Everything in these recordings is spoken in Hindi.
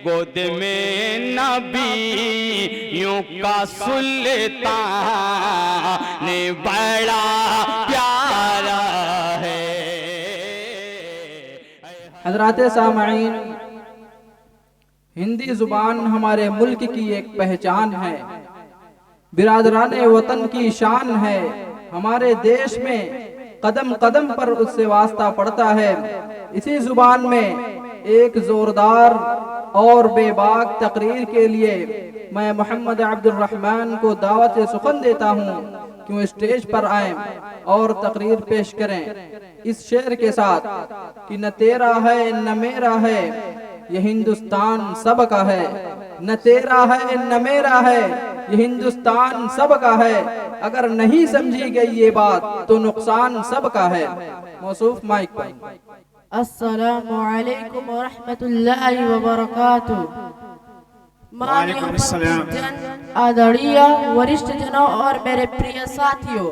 गोद में नबियों का सुल्तान बड़ा प्यारा है। हज़रात सामईन, हिंदी ज़ुबान हमारे मुल्क की एक पहचान है, बिरादरान वतन की शान है। हमारे देश में कदम कदम पर उससे वास्ता पड़ता है। इसी ज़ुबान में एक ज़ोरदार और बेबाक तकरीर के लिए मैं मोहम्मद अब्दुल रहमान को दावत सुखन देता हूँ कि वो स्टेज पर आएं और तकरीर पेश करें इस शेर के साथ कि न तेरा है न मेरा है, ये हिंदुस्तान सबका है। न तेरा है न मेरा है, ये हिंदुस्तान सबका है। अगर नहीं समझी गई ये बात तो नुकसान सबका है। मौसूफ माइक पर। अस्सलामु अलैकुम व रहमतुल्लाहि व बरकातुहू। माननीय जन, आदरणीय वरिष्ठ जनों और मेरे प्रिय साथियों,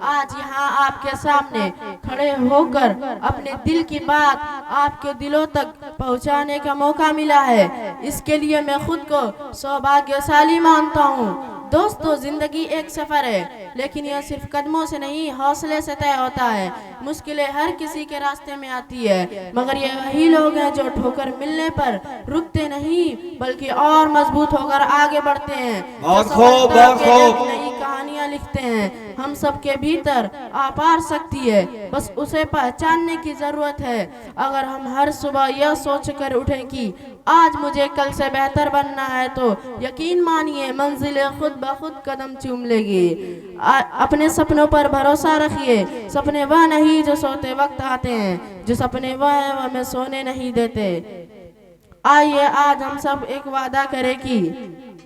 आज यहाँ आपके सामने खड़े होकर अपने दिल की बात आपके दिलों तक पहुँचाने का मौका मिला है। इसके लिए मैं खुद को सौभाग्यशाली मानता हूँ। दोस्तों, जिंदगी एक सफर है, लेकिन यह सिर्फ कदमों से नहीं, हौसले से तय होता है। मुश्किलें हर किसी के रास्ते में आती है, मगर ये वही लोग हैं जो ठोकर मिलने पर रुकते नहीं, बल्कि और मजबूत होकर आगे बढ़ते हैं। नई कहानियां लिखते हैं। हम सबके भीतर अपार शक्ति है, बस उसे पहचानने की जरूरत है। अगर हम हर सुबह यह सोचकर उठें कि आज मुझे कल से बेहतर बनना है, तो यकीन मानिए मंजिलें खुद ब खुद कदम चूम लेगी। अपने सपनों पर भरोसा रखिए। सपने वह नहीं जो सोते वक्त आते हैं, जो सपने वह हैं वह हमें सोने नहीं देते। आइए आज हम सब एक वादा करें कि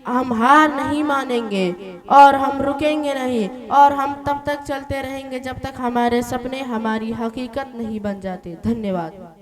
हम हार नहीं मानेंगे और हम रुकेंगे नहीं, और हम तब तक चलते रहेंगे जब तक हमारे सपने हमारी हकीकत नहीं बन जाते। धन्यवाद।